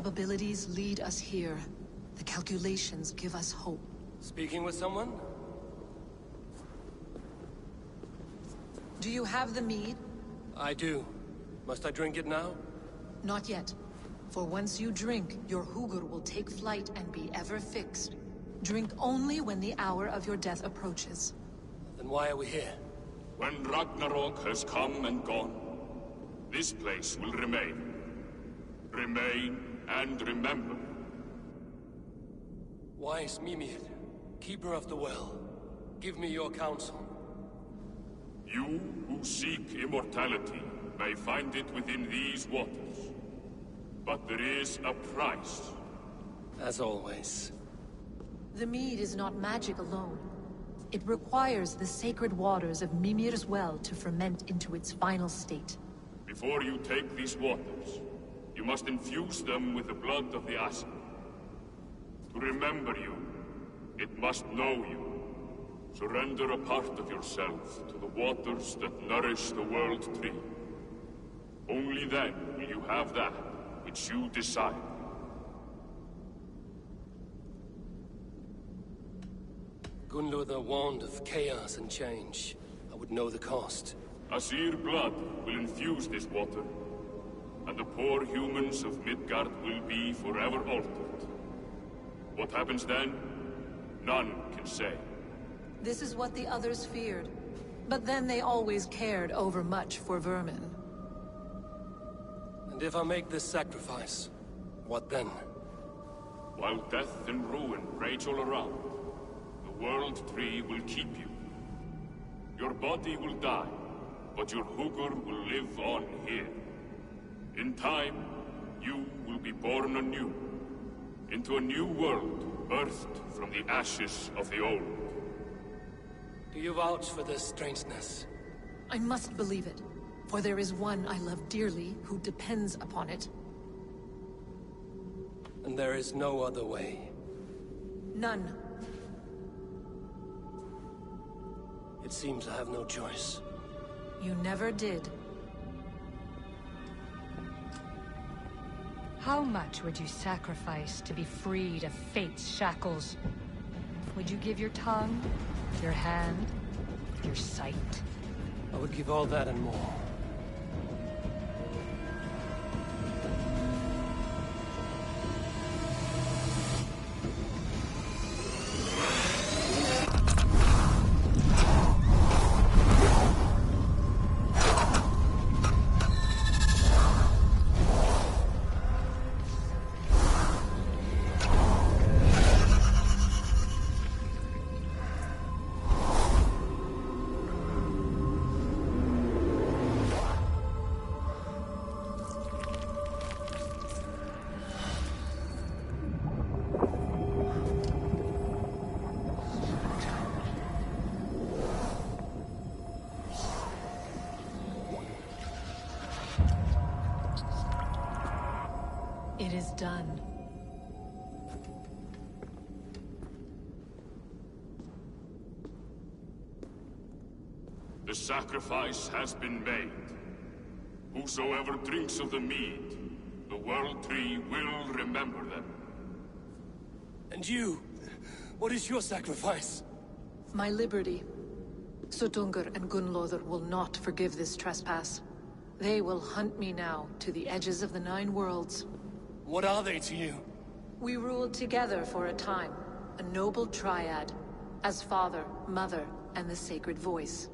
probabilities lead us here. The calculations give us hope. Speaking with someone? Do you have the mead? I do. Must I drink it now? Not yet. For once you drink, your Hugur will take flight and be ever fixed. Drink only when the hour of your death approaches. Then why are we here? When Ragnarok has come and gone, this place will remain. Remain and remember. Wise Mimir, keeper of the well, give me your counsel. You who seek immortality may find it within these waters. But there is a price. As always. The mead is not magic alone. It requires the sacred waters of Mimir's well to ferment into its final state. Before you take these waters, you must infuse them with the blood of the Ashen. To remember you, it must know you. Surrender a part of yourself to the waters that nourish the World Tree. Only then will you have that which you desire. Gunlother warned of chaos and change. I would know the cost. Asir blood will infuse this water, and the poor humans of Midgard will be forever altered. What happens then? None can say. This is what the others feared. But then they always cared overmuch for vermin. And if I make this sacrifice, what then? While death and ruin rage all around, the World Tree will keep you. Your body will die, but your Hugur will live on here. In time, you will be born anew, into a new world, birthed from the ashes of the old. Do you vouch for this strangeness? I must believe it, for there is one I love dearly who depends upon it. And there is no other way. None. It seems I have no choice. You never did. How much would you sacrifice to be freed of fate's shackles? Would you give your tongue, your hand, your sight? I would give all that and more. It is done. The sacrifice has been made. Whosoever drinks of the mead, the World Tree will remember them. And you? What is your sacrifice? My liberty. Suttungr and Gunlother will not forgive this trespass. They will hunt me now to the edges of the Nine Worlds. What are they to you? We ruled together for a time, a noble triad, as father, mother, and the sacred voice.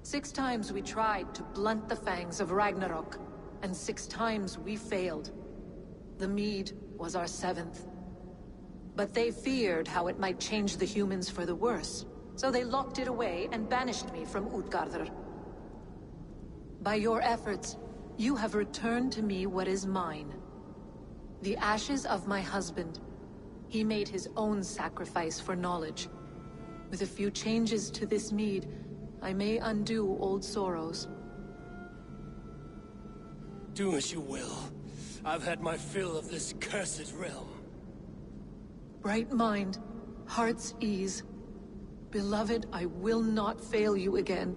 6 times we tried to blunt the fangs of Ragnarok, and 6 times we failed. The mead was our 7th. But they feared how it might change the humans for the worse, so they locked it away and banished me from Utgardr. By your efforts, you have returned to me what is mine. The ashes of my husband. He made his own sacrifice for knowledge. With a few changes to this mead, I may undo old sorrows. Do as you will. I've had my fill of this cursed realm. Bright mind, heart's ease. Beloved, I will not fail you again.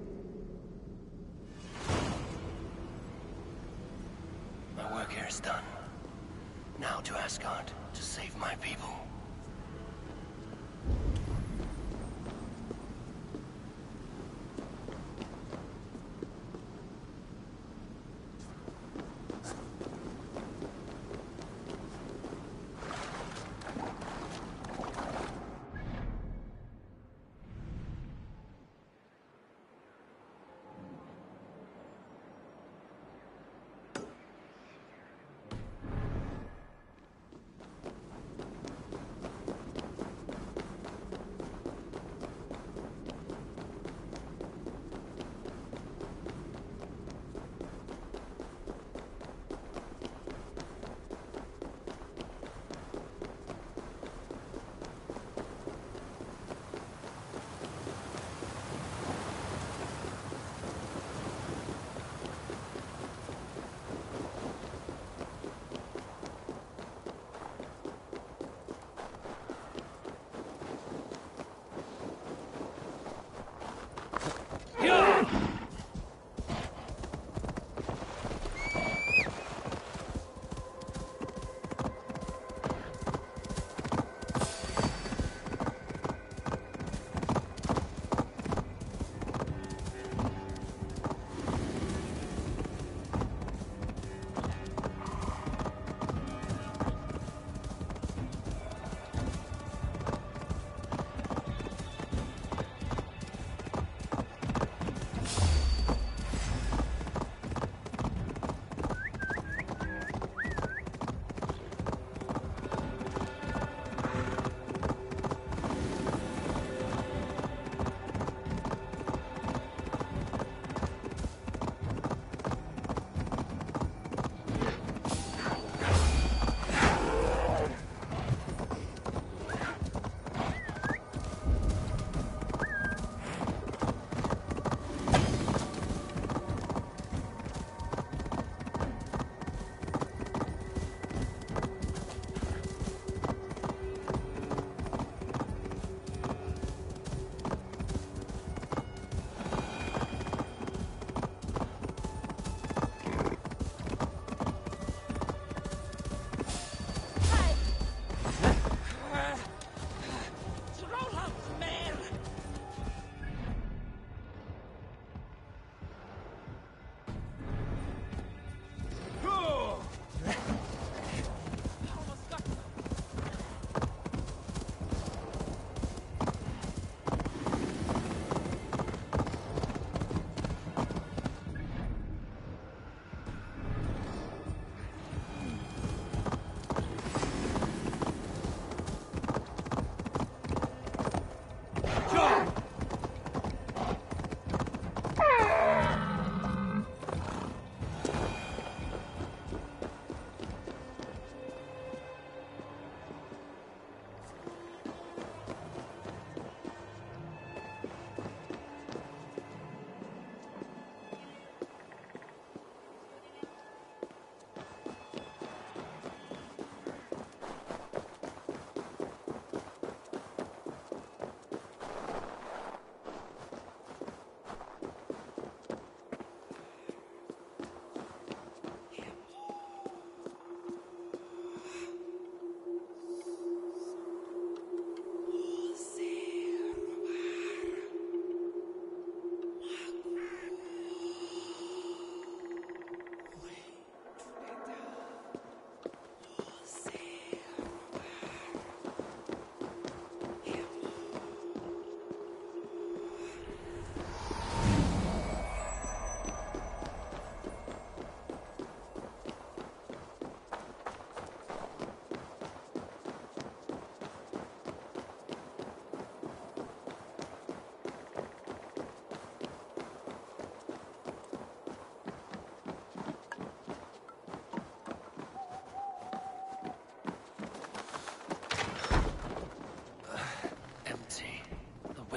My work here is done. Now to Asgard to save my people.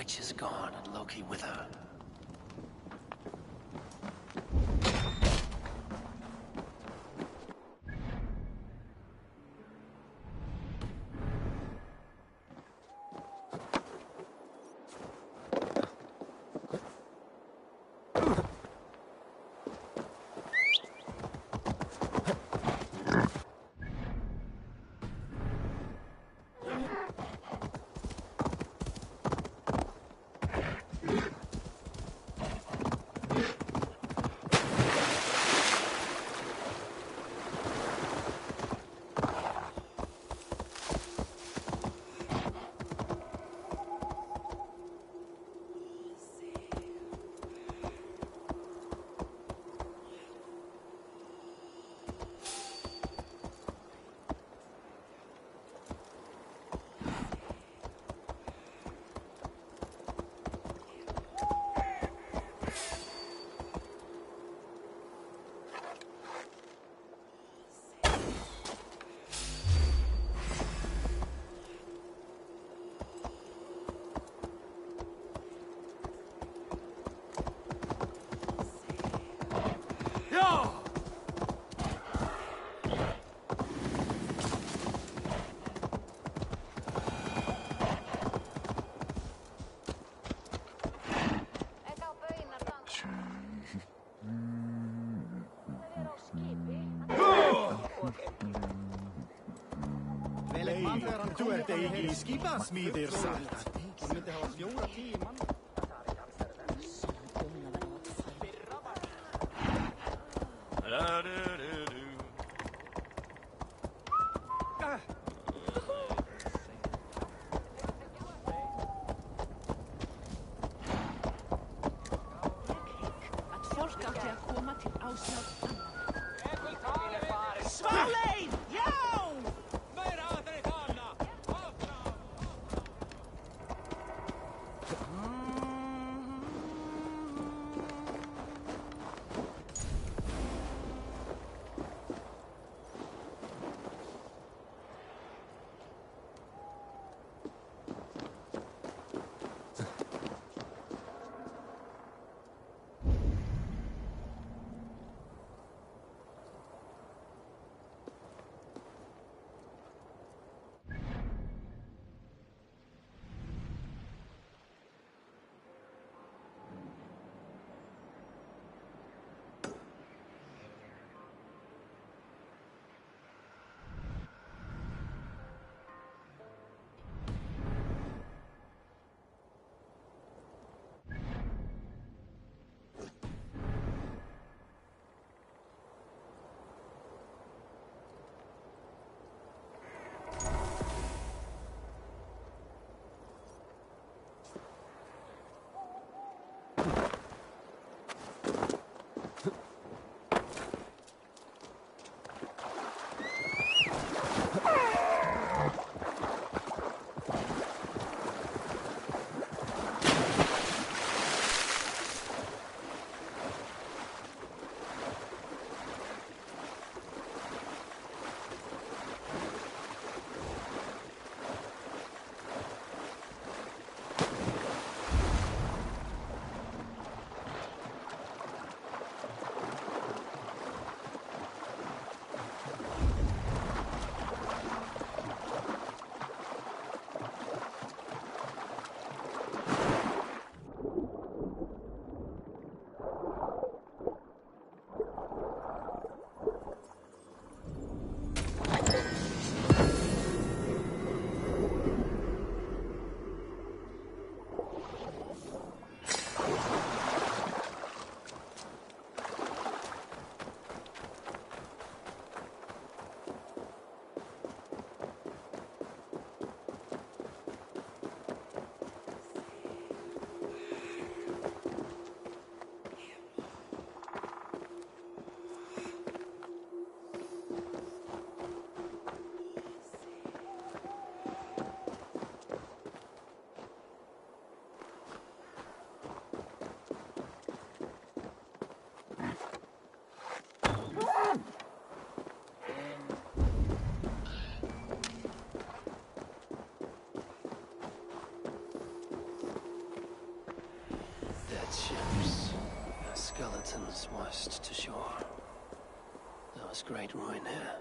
witch is gone and Loki with her. Þú ert eigi í skipasmíðir sagt. Hún myndi hafa 4-10 mann. Að fólk átti að koma til ásnátt annað. Smálein! Já! Ships, their skeletons washed to shore. There was great ruin here.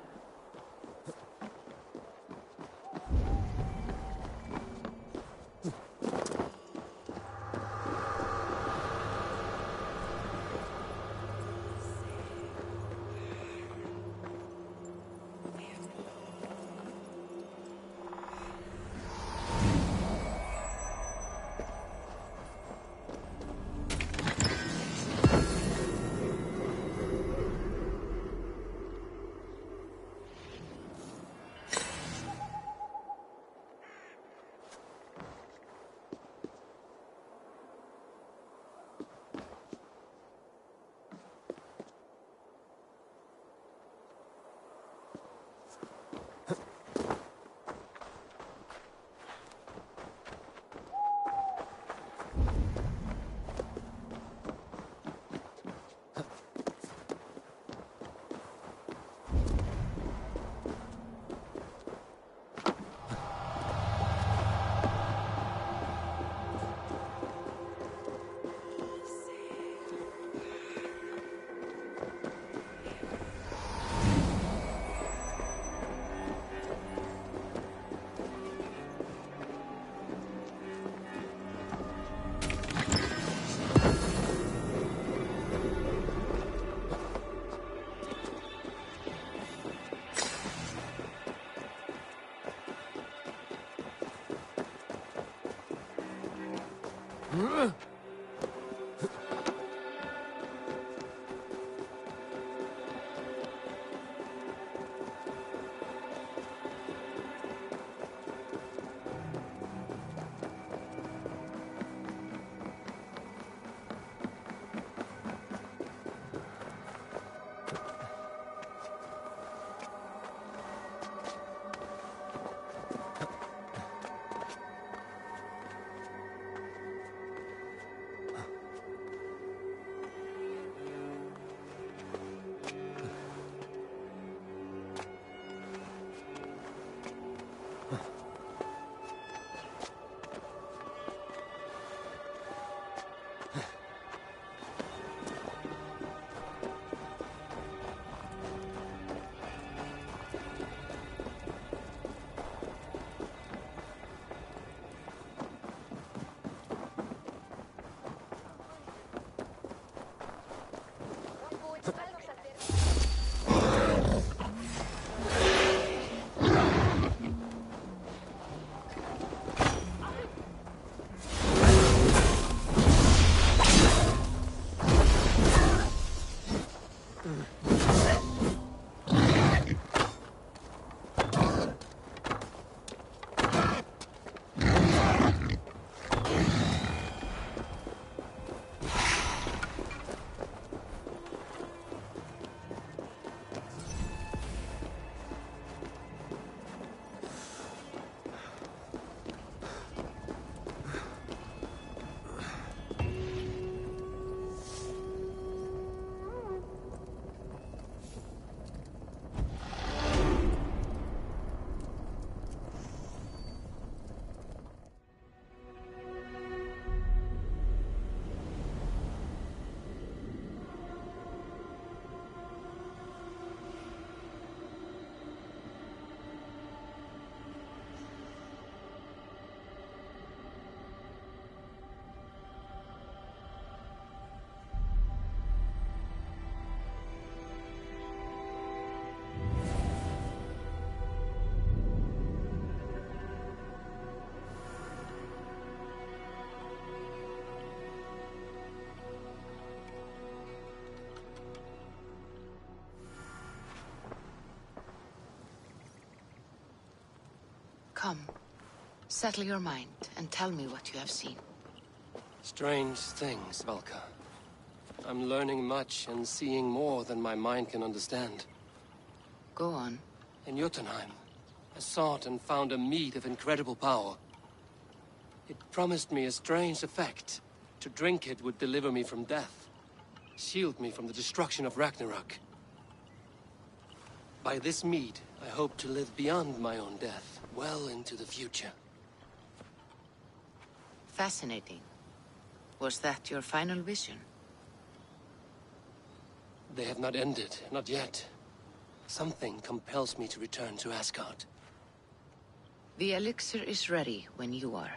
Come, settle your mind and tell me what you have seen. Strange things, Valka. I'm learning much and seeing more than my mind can understand. Go on. In Jotunheim, I sought and found a mead of incredible power. It promised me a strange effect. To drink it would deliver me from death, shield me from the destruction of Ragnarok. By this mead, I hope to live beyond my own death, well into the future. Fascinating. Was that your final vision? They have not ended, not yet. Something compels me to return to Asgard. The elixir is ready when you are.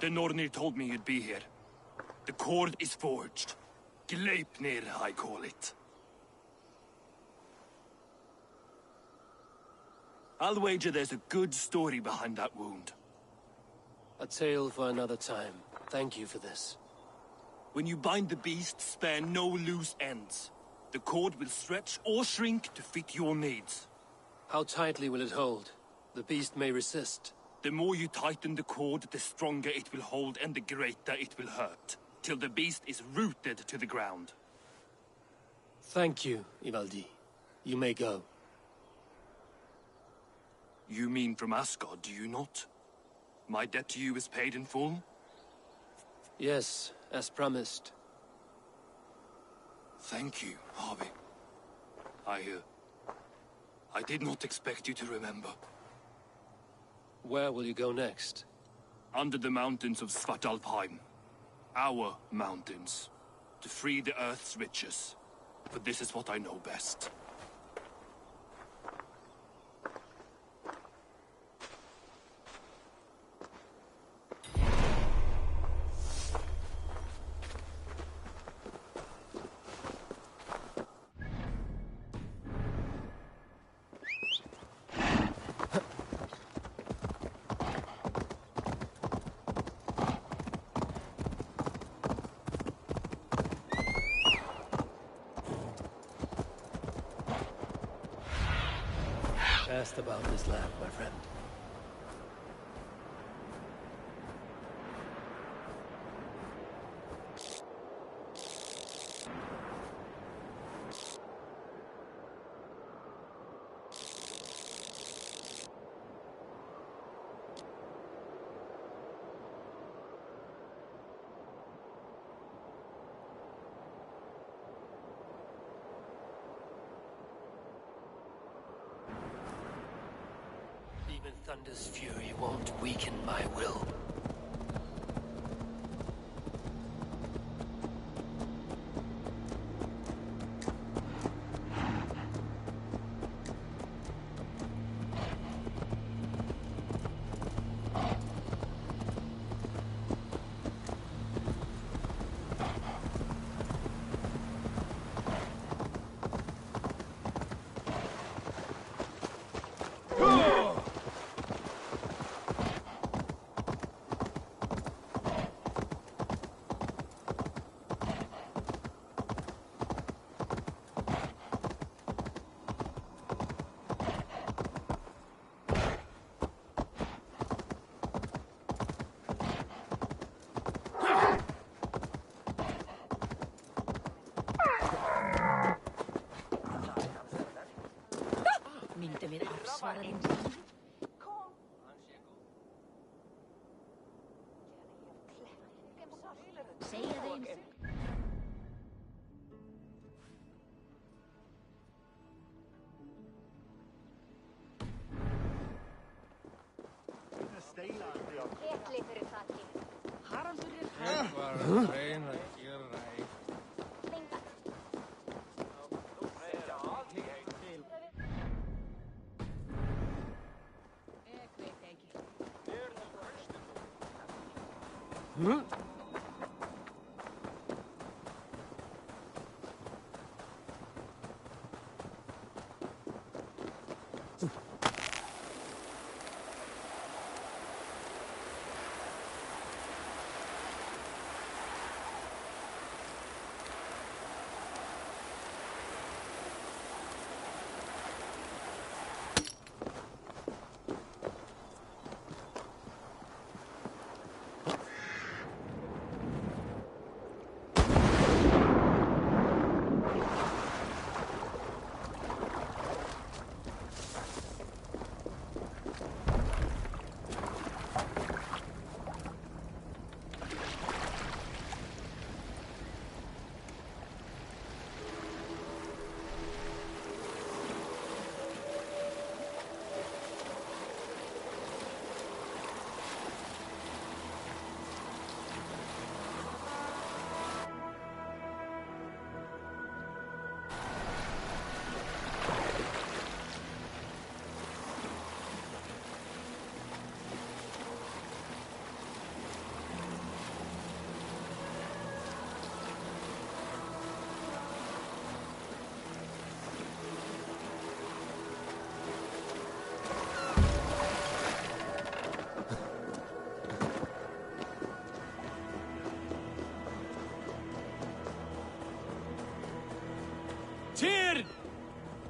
The Nornir told me you'd be here. The cord is forged. Gleipnir, I call it. I'll wager there's a good story behind that wound. A tale for another time. Thank you for this. When you bind the beast, spare no loose ends. The cord will stretch or shrink to fit your needs. How tightly will it hold? The beast may resist. The more you tighten the cord, the stronger it will hold and the greater it will hurt, till the beast is rooted to the ground. Thank you, Ivaldi. You may go. You mean from Asgard, do you not? My debt to you is paid in full? Yes, as promised. Thank you, Harvey. I did not expect you to remember. Where will you go next? Under the mountains of Svartalfheim. Our mountains. To free the Earth's riches. For this is what I know best. Asked about this land, my friend. Even Thunder's fury won't weaken my will.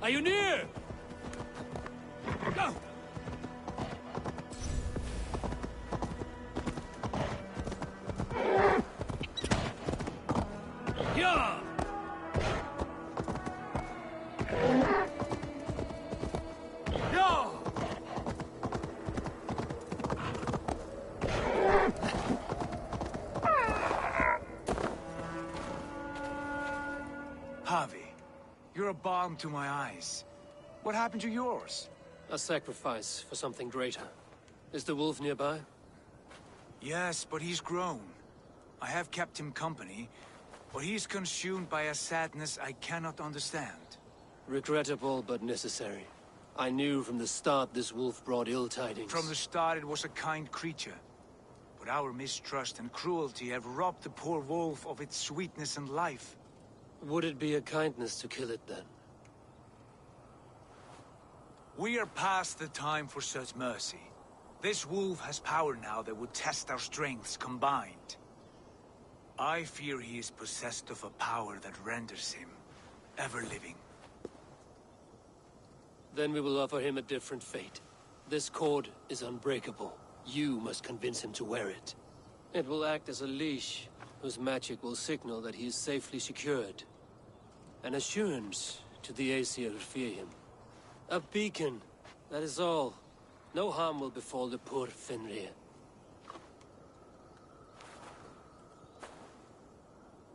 Are you near? Go! Yeah! Yeah! Javi, you're a balm to my eyes. What happened to yours? A sacrifice for something greater. Is the wolf nearby? Yes, but he's grown. I have kept him company, but he's consumed by a sadness I cannot understand. Regrettable, but necessary. I knew from the start this wolf brought ill tidings. From the start it was a kind creature. But our mistrust and cruelty have robbed the poor wolf of its sweetness and life. Would it be a kindness to kill it, then? We are past the time for such mercy. This wolf has power now that would test our strengths combined. I fear he is possessed of a power that renders him ever-living. Then we will offer him a different fate. This cord is unbreakable. You must convince him to wear it. It will act as a leash, whose magic will signal that he is safely secured. An assurance to the Aesir who fear him. A beacon, that is all. No harm will befall the poor Fenrir.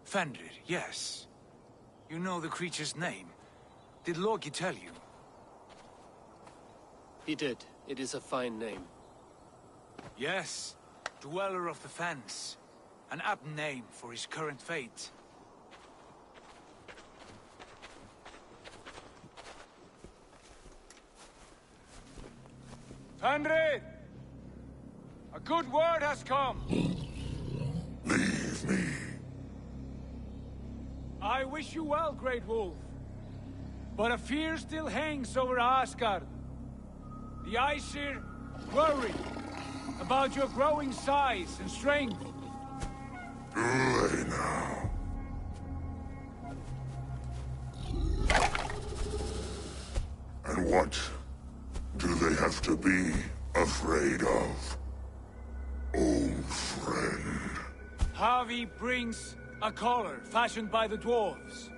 Fenrir, yes. You know the creature's name. Did Loki tell you? He did. It is a fine name. Yes. Dweller of the Fens. An apt name for his current fate. Fenrir! A good word has come! Leave me. I wish you well, Great Wolf. But a fear still hangs over Asgard. The Aesir worry about your growing size and strength. Do they now? And what do they have to be afraid of? Old friend. Javi brings a collar fashioned by the dwarves.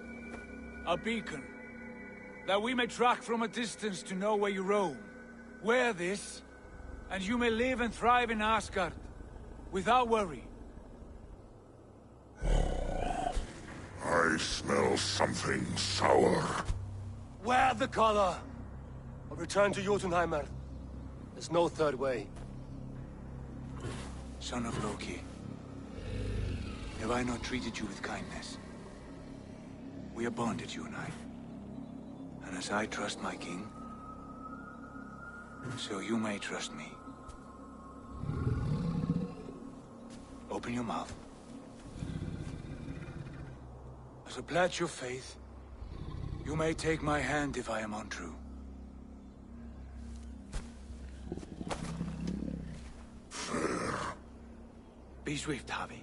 A beacon. That we may track from a distance to know where you roam. Wear this, and you may live and thrive in Asgard, without worry. I smell something sour. Wear the collar! Or return to Jotunheimer. There's no third way. Son of Loki, have I not treated you with kindness? We are bonded, you and I. And as I trust my king, so you may trust me. Open your mouth. As a pledge of faith, you may take my hand if I am untrue. Fair. Be swift, Javi.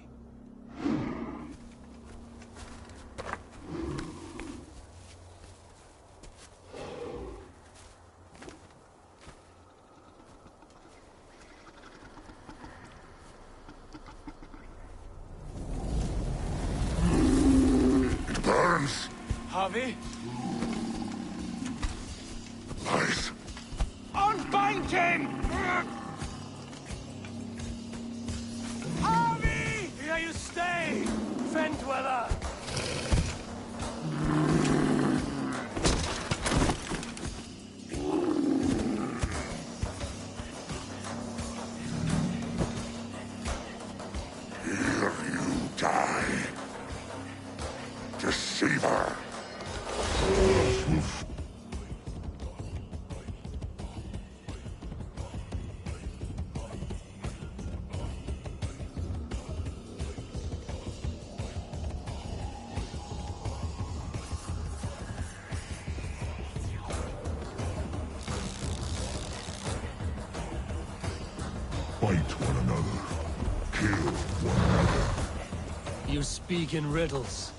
It burns. Javi? Lies. Unbind him! Javi! Here you stay, Fen Dweller! Here you die. Deceiver. Fight one another. Kill one another. You speak in riddles.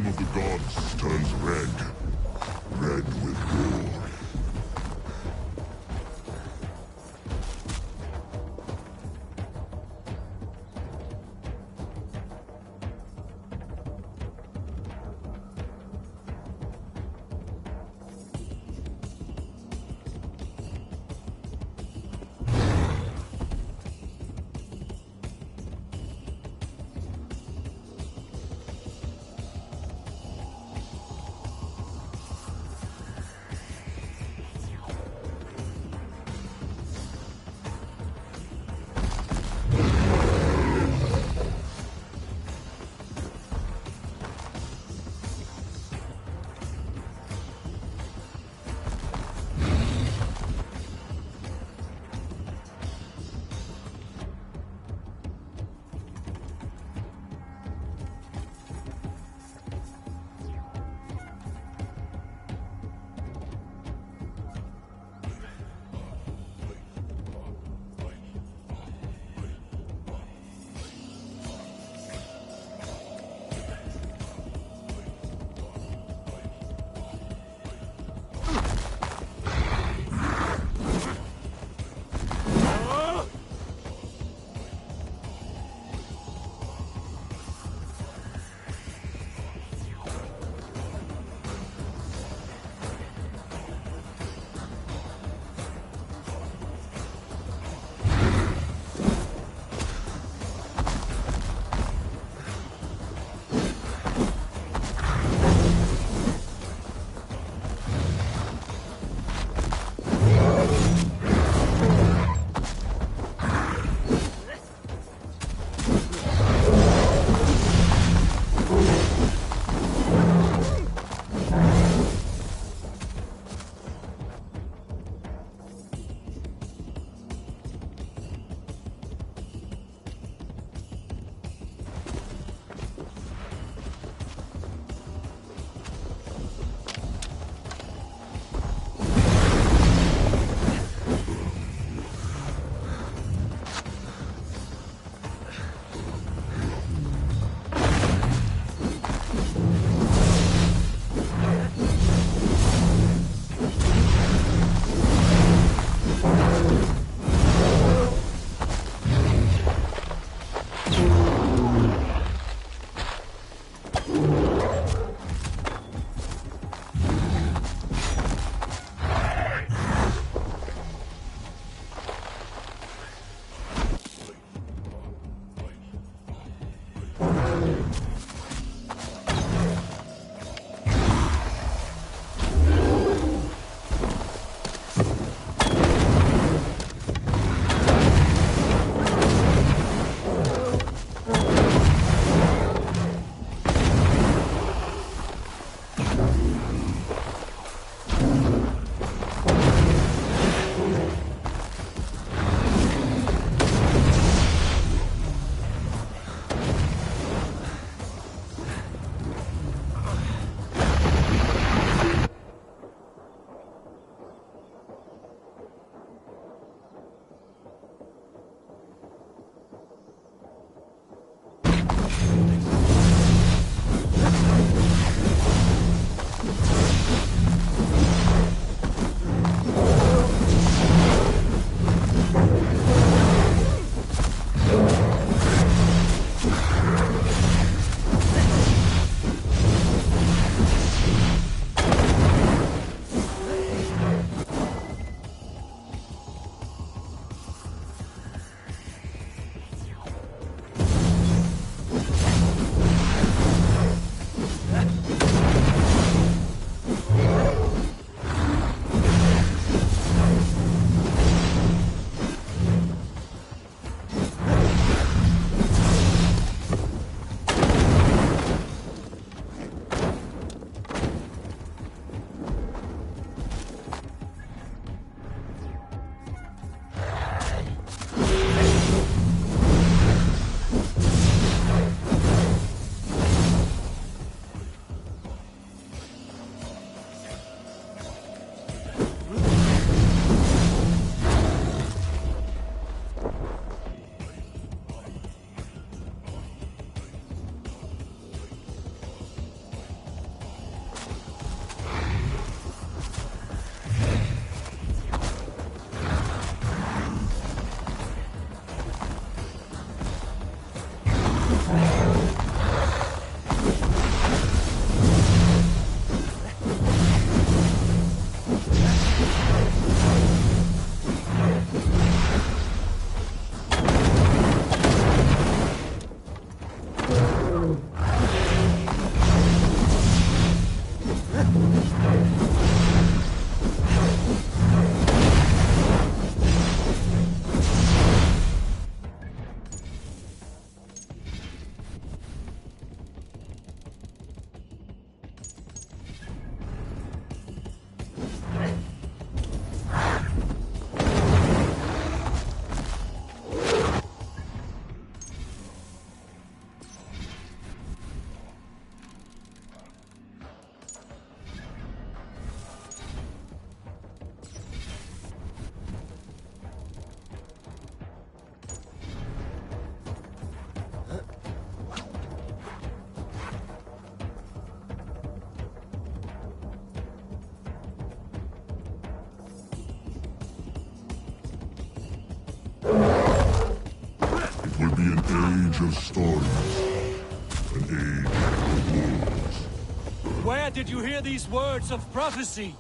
of the gods turns red. Red with war. age of stories. An age of wolves. Where did you hear these words of prophecy?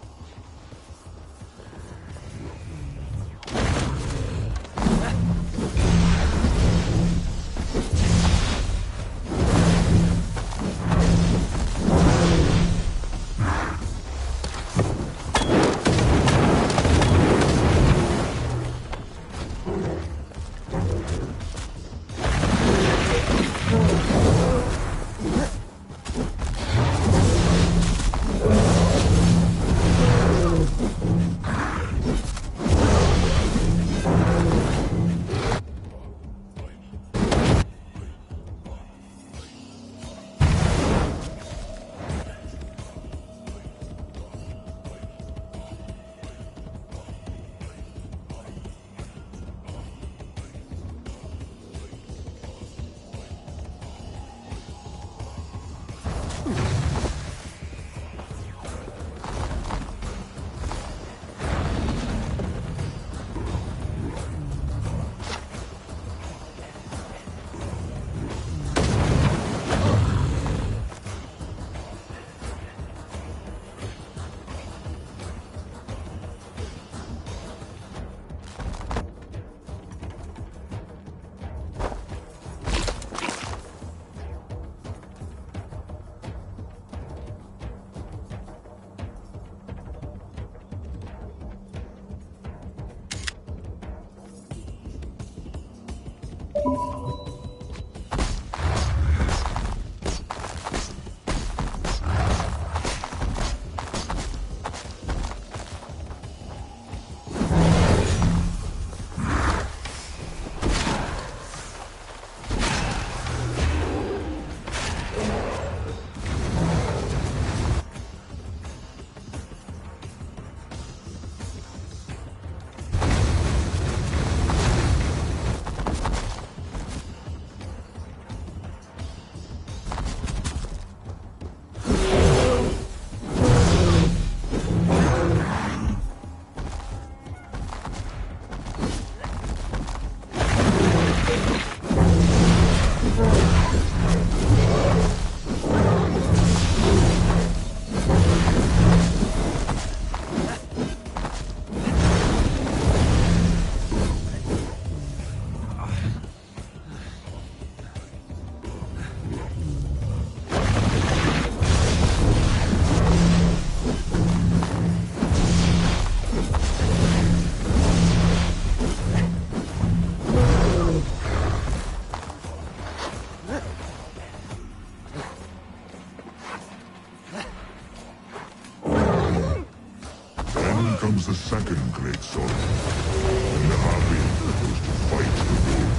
Comes the second great sword. And the Harpy goes to fight the wolf.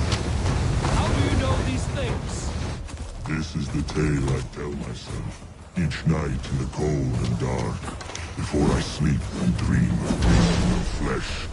How do you know these things? This is the tale I tell myself. Each night in the cold and dark. Before I sleep and dream of tasting of flesh.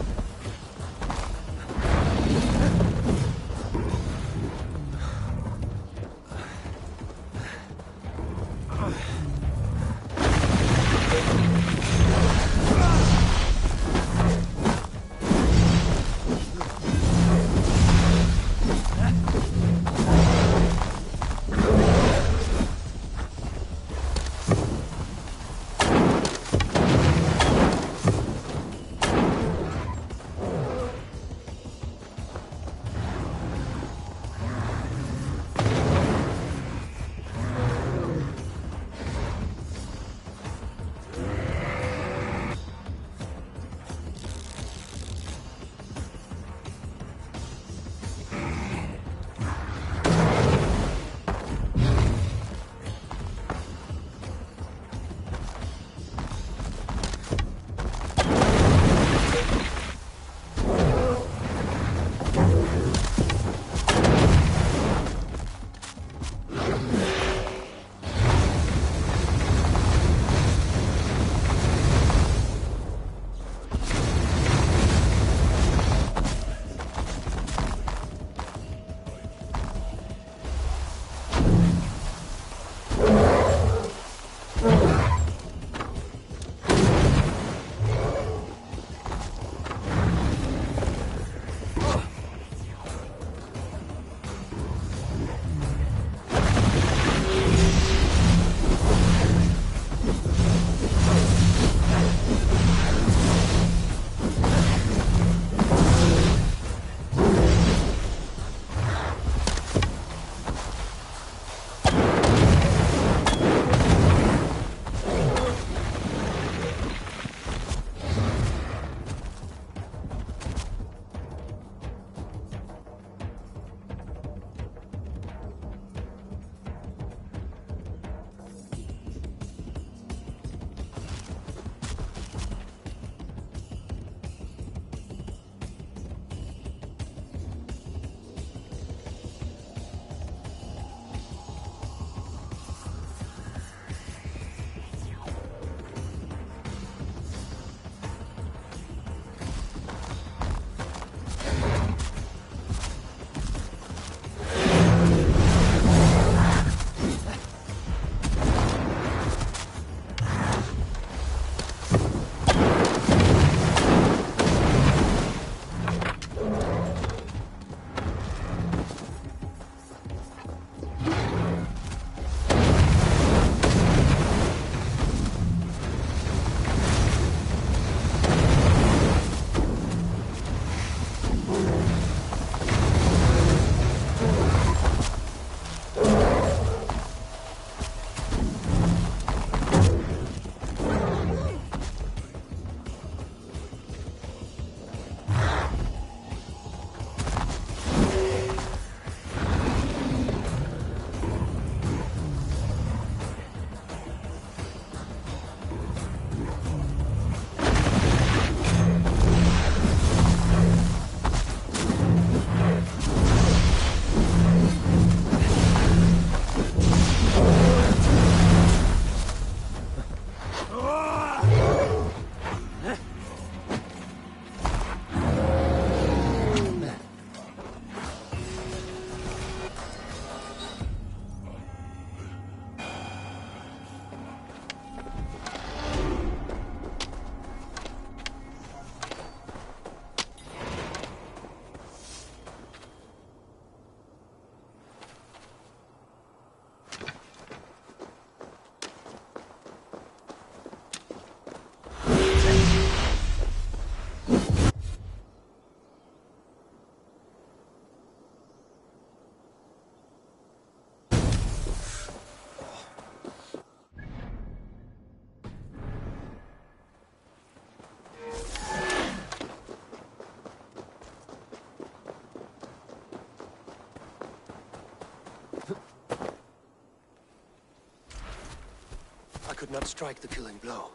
could not strike the killing blow.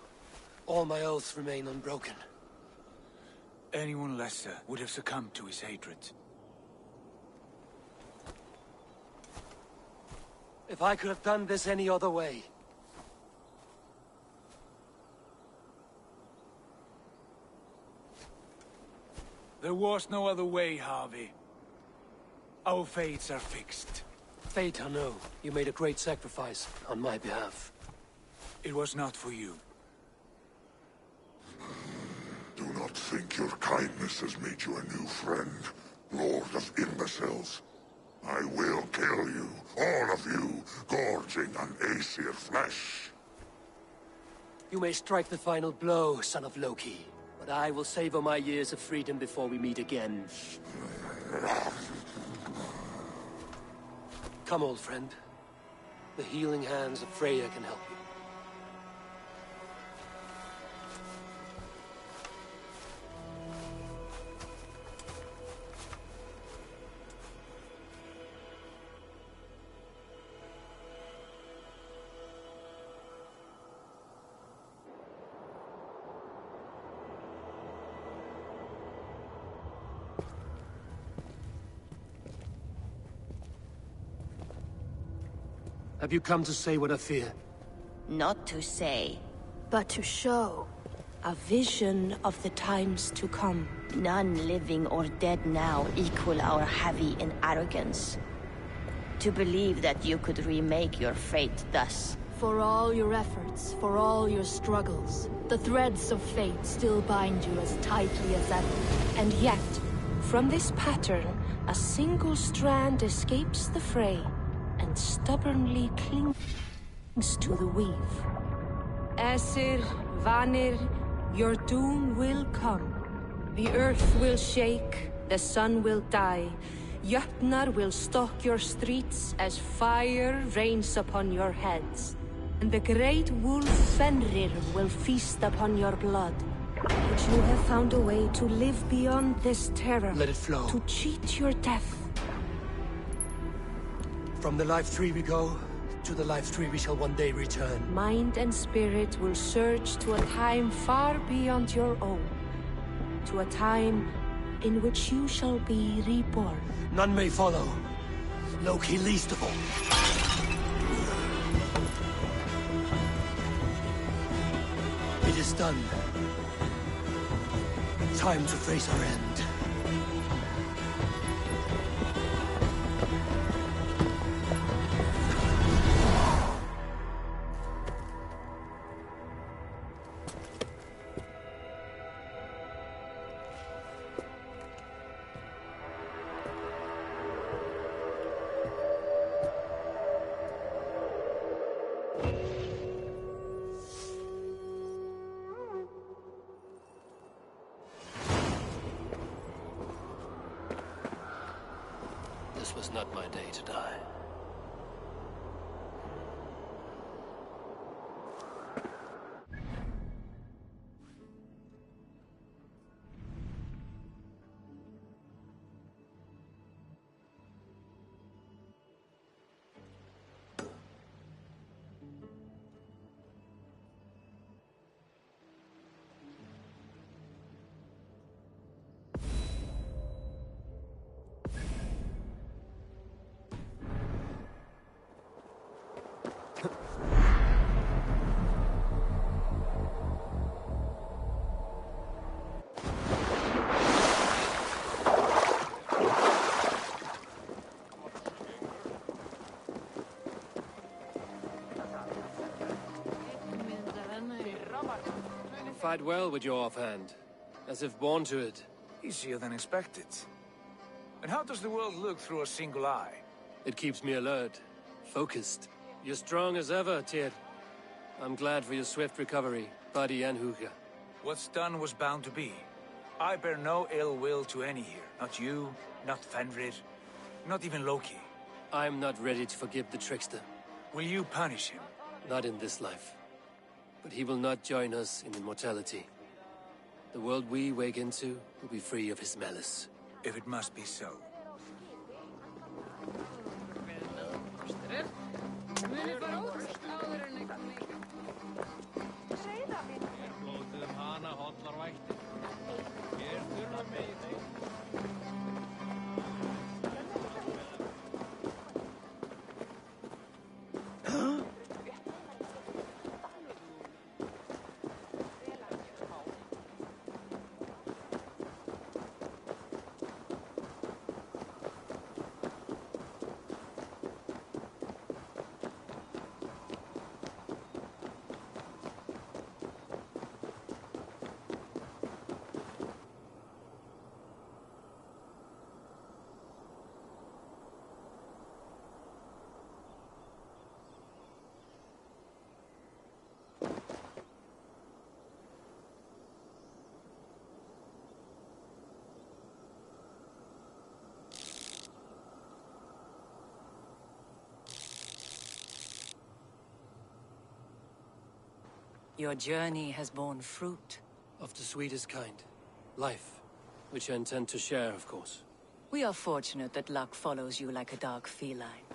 All my oaths remain unbroken. Anyone lesser would have succumbed to his hatred. If I could have done this any other way... There was no other way, Harvey. Our fates are fixed. Fate, I know. You made a great sacrifice on my behalf. It was not for you. Do not think your kindness has made you a new friend, Lord of Imbeciles. I will kill you, all of you, gorging on Aesir flesh. You may strike the final blow, son of Loki, but I will savor my years of freedom before we meet again. Come, old friend. The healing hands of Freya can help you. Have you come to say what I fear? Not to say. But to show a vision of the times to come. None living or dead now equal our heavy in arrogance. To believe that you could remake your fate thus. For all your efforts, for all your struggles, the threads of fate still bind you as tightly as ever. And yet, from this pattern, a single strand escapes the fray and stubbornly clings to the weave. Aesir, Vanir, your doom will come. The earth will shake, the sun will die. Jötnar will stalk your streets as fire rains upon your heads. And the great wolf Fenrir will feast upon your blood. But you have found a way to live beyond this terror. Let it flow. To cheat your death. From the life tree we go, to the life tree we shall one day return. Mind and spirit will surge to a time far beyond your own. To a time in which you shall be reborn. None may follow. Loki least of all. It is done. Time to face our end. This was not my day to die. Fight well with your offhand, as if born to it. Easier than expected. And how does the world look through a single eye? It keeps me alert, focused. You're strong as ever, Tyr. I'm glad for your swift recovery, body and Huga. What's done was bound to be. I bear no ill will to any here. Not you, not Fenrir, not even Loki. I'm not ready to forgive the trickster. Will you punish him? Not in this life. But he will not join us in immortality. The world we wake into will be free of his malice. If it must be so. Your journey has borne fruit. Of the sweetest kind. Life. Which I intend to share, of course. We are fortunate that luck follows you like a dark feline.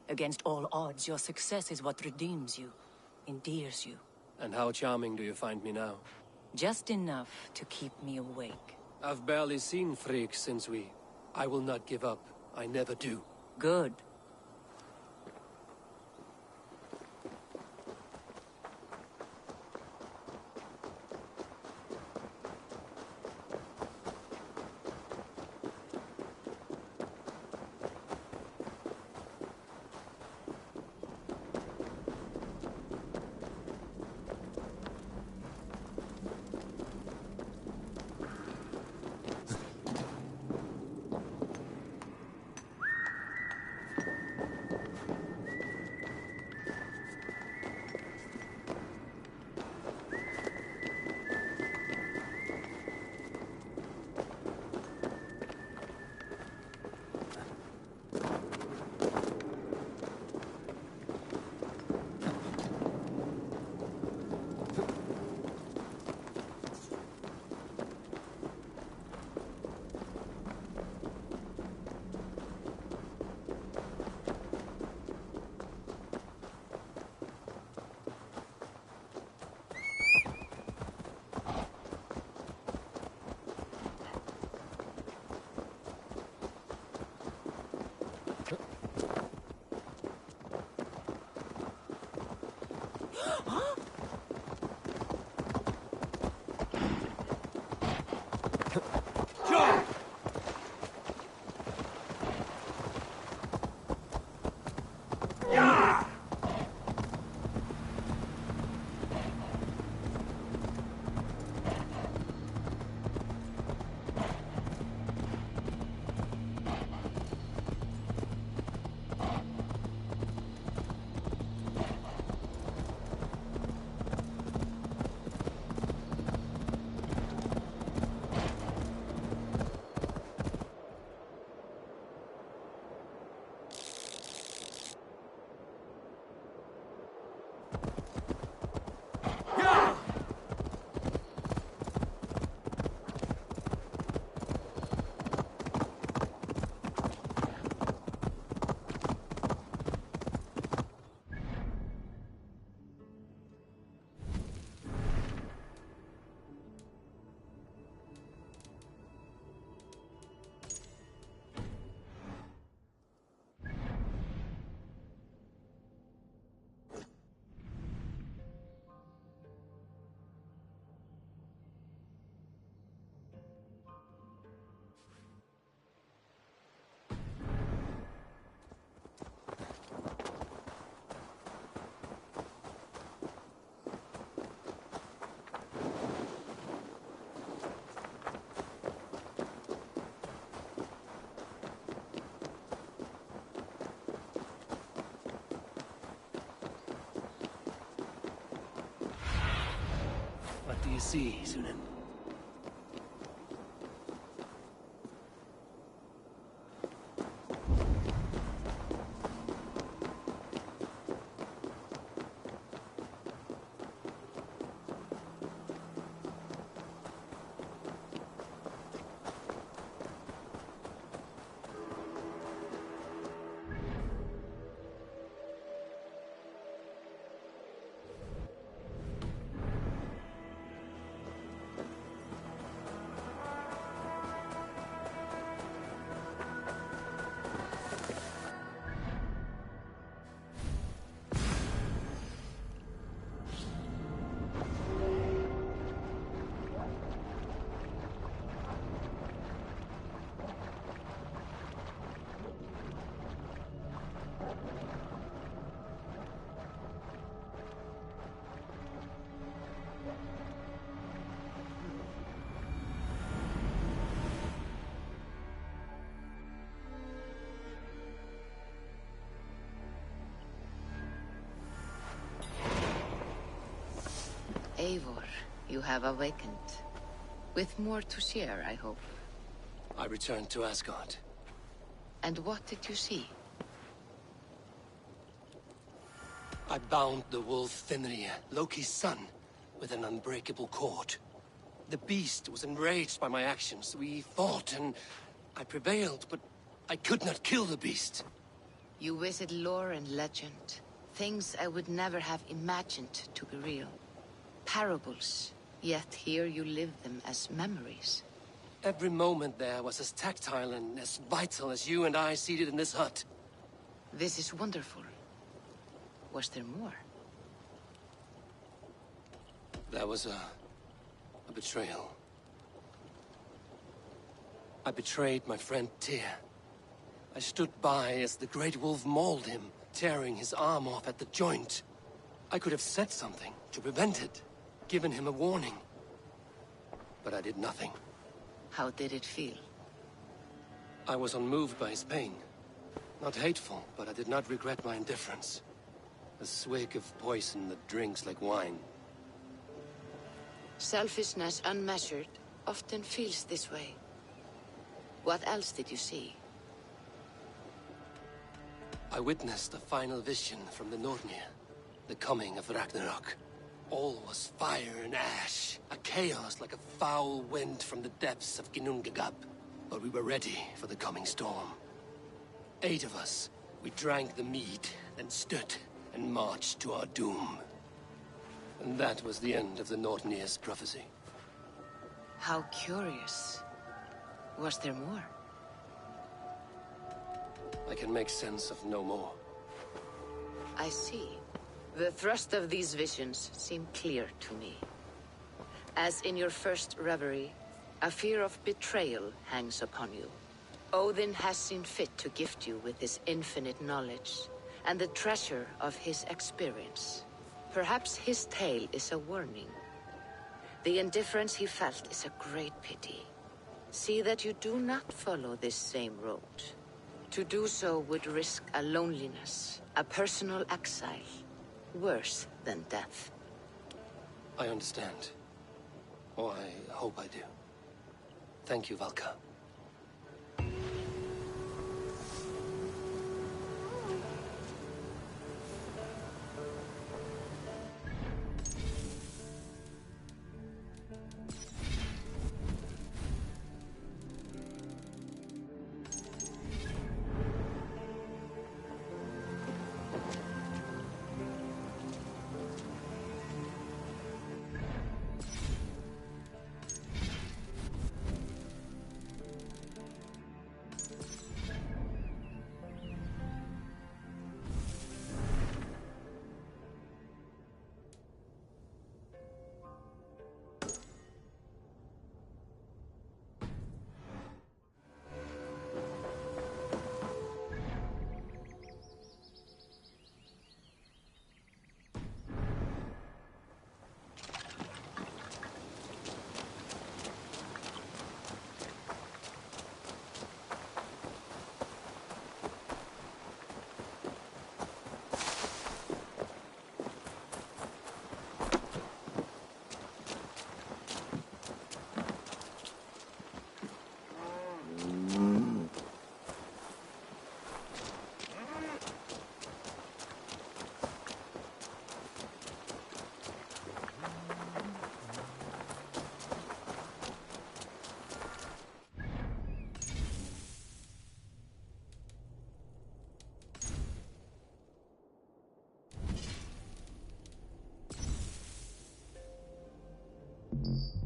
Against all odds, your success is what redeems you, endears you. And how charming do you find me now? Just enough to keep me awake. I've barely seen Frigg since we... I will not give up. I never do. Good. What do you see, Sunan? Eivor, you have awakened. With more to share, I hope. I returned to Asgard. And what did you see? I bound the wolf Fenrir, Loki's son. with an unbreakable cord. The beast was enraged by my actions. We fought, and I prevailed, but I could not kill the beast. You visit lore and legend. Things I would never have imagined to be real. Parables, yet here you live them as memories. Every moment there was as tactile and as vital as you and I seated in this hut. This is wonderful. Was there more? There was a betrayal. I betrayed my friend Tyr. I stood by as the Great Wolf mauled him, tearing his arm off at the joint. I could have said something to prevent it, given him a warning. But I did nothing. How did it feel? I was unmoved by his pain. Not hateful, but I did not regret my indifference. A swig of poison that drinks like wine. Selfishness unmeasured often feels this way. What else did you see? I witnessed a final vision from the Nornir. The coming of Ragnarok. All was fire and ash. A chaos like a foul wind from the depths of Ginnungagap. But we were ready for the coming storm. 8 of us. We drank the mead, then stood and marched to our doom. And that was the end of the Nornir's prophecy. How curious. Was there more? I can make sense of no more. I see. The thrust of these visions seem clear to me. As in your first reverie, a fear of betrayal hangs upon you. Odin has seen fit to gift you with his infinite knowledge, and the treasure of his experience. Perhaps his tale is a warning. The indifference he felt is a great pity. See that you do not follow this same road. To do so would risk a loneliness, a personal exile, worse than death. I understand. Or I hope I do. Thank you, Valka. Mm-hmm.